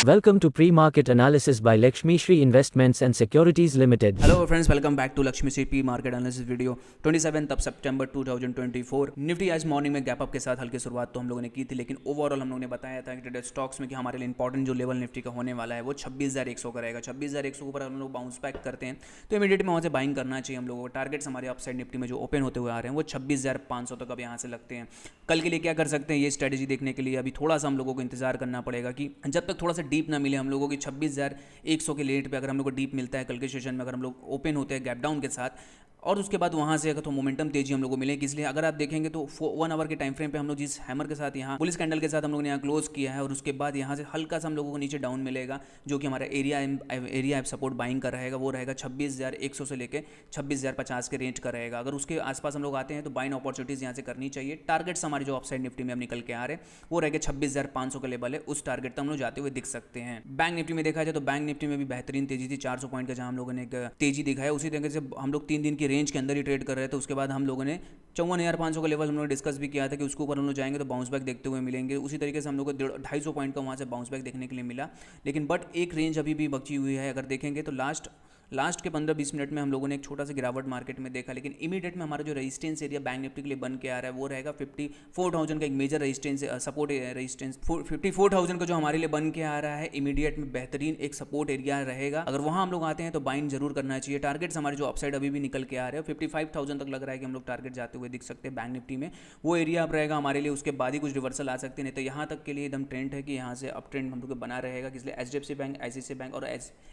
Welcome to Pre-Market Analysis by Lakshmi Shri Investments and Securities Limited. Hello friends, welcome back to Lakshmi Shri Pre-Market Analysis video 27th of September 2024। Nifty आज morning में gap up के साथ हल्की शुरुआत तो हम लोगों ने की थी, लेकिन ओवरऑल हम लोगों ने बताया था कि ट्रेडेड स्टॉक्स में कि हमारे लिए इंपॉर्टेंट जो लेवल निफ्टी का होने वाला है वो 26,100 का रहेगा। 26,100 के ऊपर हम लोग बाउंस बैक करते हैं तो इमीडिएट में वहाँ से बाइंग करना चाहिए हम लोगों को। टारगेट्स हमारे अपसाइड निफ्टी में जो ओपन होते हुए आ रहे हैं वो 26,500 तक अब यहाँ से लगते हैं। कल के लिए क्या कर सकते हैं ये स्ट्रेटेजी देखने के लिए अभी थोड़ा सा हम लोगों को इंतजार करना पड़ेगा कि जब तक थोड़ा सा डीप ना मिले हम लोगों की 26,100 के लेट पे अगर हम लोग को डीप मिलता है कल के सेशन में, अगर हम लोग ओपन होते हैं गैप डाउन के साथ और उसके बाद वहाँ से अगर तो मोमेंटम तेजी हम लोग को मिलेगी। इसलिए अगर आप देखेंगे तो 1 आवर के टाइम फ्रेम पे हम लोग जिस हैमर के साथ यहाँ बुलिश कैंडल के साथ हम लोग ने यहाँ क्लोज किया है और उसके बाद यहाँ से हल्का सा हम लोगों को नीचे डाउन मिलेगा, जो कि हमारा एरिया सपोर्ट बाइंग का रहेगा वो रहेगा 26,100 से लेकर 26,050 के रेंज का रहेगा। अगर उसके आसपास हम लोग आते हैं तो बाइंग अपॉर्चुनिटीज़ यहाँ से करनी चाहिए। टारगेट्स हमारे जो अपसाइड निफ्टी में अब निकल के आ रहे हैं वो रहेगा 26,500 का लेवल है, उस टारगेट तक हम लोग जाते हुए दिख सकते हैं। बैंक निफ्टी में देखा जाए तो बैंक निफ्टी में भी बेहतरीन तेजी थी, 400 पॉइंट का जहाँ हम लोगों ने एक तेजी दिखाया। उसी तरीके से हम लोग 3 दिन की रेंज के अंदर ही ट्रेड कर रहे थे। उसके बाद हम लोगों ने 54,500 का लेवल हम लोग ने डिस्कस भी किया था कि उसके ऊपर हम लोग जाएंगे तो बाउंस बैक देखते हुए मिलेंगे। उसी तरीके से हम लोग को 250 पॉइंट का वहाँ से बाउंस बैक देखने के लिए मिला, लेकिन बट एक रेंज अभी भी बची हुई है। अगर देखेंगे तो लास्ट के 15-20 मिनट में हम लोगों ने एक छोटा सा गिरावट मार्केट में देखा, लेकिन इमीडिएट में हमारा जो रेजिस्टेंस एरिया बैंक निफ्टी के लिए बन के आ रहा है वो रहेगा 54,000 का एक मेजर रेजिस्टेंस सपोर्ट रेजिस्टेंस 54,000 का जो हमारे लिए बन के आ रहा है इमीडिएट में बेहतरीन एक सपोर्ट एरिया रहेगा। अगर वहाँ हम लोग आते हैं तो बाइंग जरूर करना चाहिए। टारगेट्स हमारे जो अपसाइड अभी भी निकल के आ रहे हैं 55,000 तक लग रहा है कि हम लोग टारगेट जाते हुए दिख सकते हैं बैंक निफ्टी में, वो एरिया अब रहेगा हमारे लिए। उसके बाद ही कुछ रिवर्सल आ सकते हैं, नहीं तो यहाँ तक के लिए एकदम ट्रेंड है कि यहाँ से अप ट्रेंड हम लोग बना रहेगा। इसलिए HDFC बैंक, ICICI बैंक और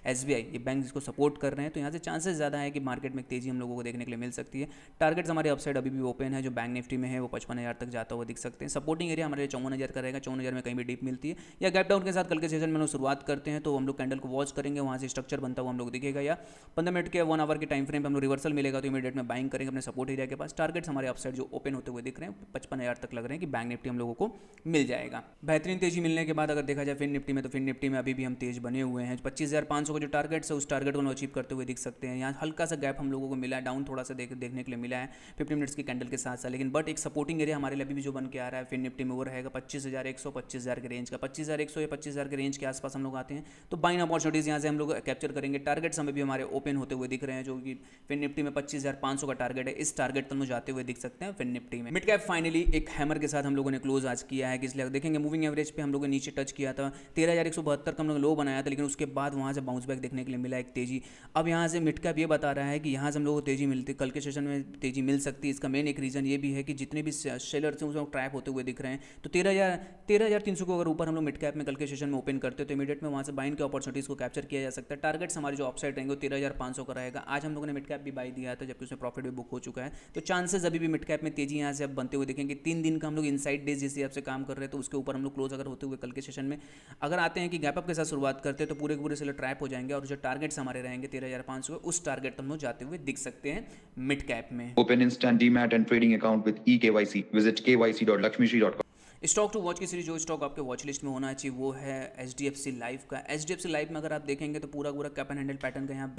SBI ये बैंक जिसको सपोर्ट कर रहे हैं तो यहाँ से चांसेस ज़्यादा है कि मार्केट में तेजी हम लोगों को देखने के लिए मिल सकती है। टारगेट्स हमारे अपसाइड अभी भी ओपन है, जो बैंक निफ्टी में है वो 55,000 तक जाता हुआ दिख सकते हैं। सपोर्टिंग एरिया हमारे लिए 54,000 का रहेगा। 54,000 में कहीं भी डीप मिलती है या गैप डाउन के साथ कल के सेशन में लोग शुरुआत करते हैं तो हम लोग कैंडल को वॉच करेंगे, वहाँ से स्ट्रक्चर बनता हुआ हम लोग दिखेगा, या 15 मिनट के 1 आवर के टाइम फ्रेम पर हम लोग रिवर्सल मिलेगा तो इमीडिएट में बाइंग करेंगे अपने सपोर्ट एरिया के पास। टारगेट्स हमारे अपसाइड जो ओपन होते हुए दिख रहे हैं 55,000 तक लग रहे हैं कि बैंक निफ्टी हम लोगों को मिल जाएगा। बेहतरीन तेजी मिलने के बाद अगर देखा जाए फिन निफ्टी में तो फिन निफ्टी में अभी भी हम तेज बने हुए हैं। 25,500 का जो टारगेट्स है उस टारगेट को हम अचीव करते हुए दिख सकते हैं। यहाँ हल्का सा गैप हम लोगों को मिला है, डाउन थोड़ा सा देखने के लिए मिला है 50 मिनट्स की कैंडल के साथ साथ, लेकिन बट एक सपोर्टिंग एरिया हमारे लिए अभी भी जो बन के आ रहा है फिन निफ्टी में वो रहेगा 25,100 25,000 के रेंज का। 25,100 या 25,000 के रेंज के आसपास हम लोग आते हैं तो बाइंग अपॉर्चुनिटीज़ यहाँ से हम लोग कैप्चर करेंगे। टारगेट्स हमें भी हमारे ओपन होते हुए दिख रहे हैं, जो कि फिन निफ्टी में 25,500 का टारगेट है, इस टारगेट तक हम जाते हुए दिख सकते हैं फिन निफ्टी में। मिड कैप फाइनली एक हैमर के साथ हम लोगों ने क्लोज आज किया है, इसलिए देखेंगे मूविंग एवरेज पे हम लोगों ने नीचे टच किया था 13,172 का हम लोग लो बनाया था, लेकिन उसके बाद वहाँ से बाउंस बैक देखने के लिए मिला एक तेजी। अब यहाँ से मिड कैप ये बता रहा है कि यहाँ से हम लोगों को तेजी मिलती, कल के सेशन में तेजी मिल सकती है। इसका मेन एक रीज़न ये भी है कि जितने भी सेलर्स हैं उसमें ट्रैप होते हुए दिख रहे हैं, तो 13,300 को अगर ऊपर हम लोग मिड कैप में कल के सेशन में ओपन करते हैं तो इमीडिएट में वहाँ से बाइंग की अपॉर्चुनिटीज़ को कैप्चर किया जा सकता है। टारगेट्स हमारे जो अपसाइड रहेंगे वो 13,500 का रहेगा। आज हम लोगों ने मिड कैप भी बाई दिया था जबकि उसमें प्रॉफिट भी बुक हो चुका है, तो चांसेस अभी भी मिड कैप में तेजी यहाँ से अब बनते हुए दिखेंगे। 3 दिन का हम लोग इनसाइड डेज जिस हिसाब से काम कर रहे हैं तो उसके ऊपर हम लोग क्लोज अगर होते हुए कल के सेशन में अगर आते हैं कि गैप अप के साथ शुरुआत करते हैं तो पूरे के पूरे सेलर ट्रैप हो जाएंगे और जो टारगेट्स हमारे रहेंगे 13,500 उस टारगेट तक हम लोग जाते हुए दिख सकते हैं मिड कैप में। Open instant DMAT and trading account with eKYC. Visit kyc.lakshmishri.com. Stock to watch की सीरीज जो स्टॉक आपके वॉच लिस्ट में होना चाहिए वो है HDFC लाइफ का। HDFC लाइफ में अगर आप देखेंगे तो पूरा कैप एंड हैंडल पैटर्न का यहाँ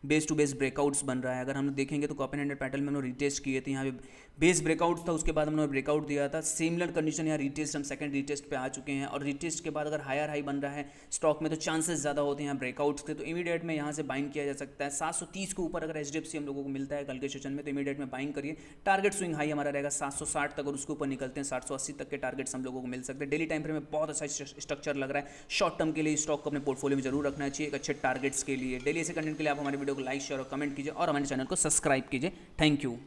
बेस टू बेस ब्रेकआउट्स बन रहा है। अगर हम लोग देखेंगे तो कैप एंड हैंडल पैटर्न में हम लोग रिटेस्ट किए थे, यहाँ पे बेस ब्रेकआउट था, उसके बाद हम लोग ब्रेकआउट दिया था। सिमिलर कंडीशन यहाँ रिटेस्ट, हम सेकंड रिटेस्ट पे आ चुके हैं और रिटेस्ट के बाद अगर हायर हाई बन रहा है स्टॉक में तो चांसेस ज़्यादा होते हैं यहाँ ब्रेकआउट्स के, तो इमीडिएट में यहाँ से बाइंग किया जा सकता है। 730 के ऊपर अगर HDFC हम लोगों को मिलता है कल के सेशन में तो इमीडिएट में बाइंग करिए। टारगेट स्विंग हाई हमारा रहेगा 760 तक और उसके ऊपर निकलते हैं 780 तक के टारगेट्स हम लोगों को मिल सकते हैं। डेली टाइम फ्रेम में बहुत अच्छा स्ट्रक्चर लग रहा है। शॉर्ट टर्म के लिए स्टॉक को अपने पोर्टफोलियो में जरूर रखना चाहिए एक अच्छे टारगेट्स के लिए। डेली ऐसे कंटेंट के लिए आप हमारे वीडियो को लाइक शेयर और कमेंट कीजिए और हमारे चैनल को सब्सक्राइब कीजिए। Thank you.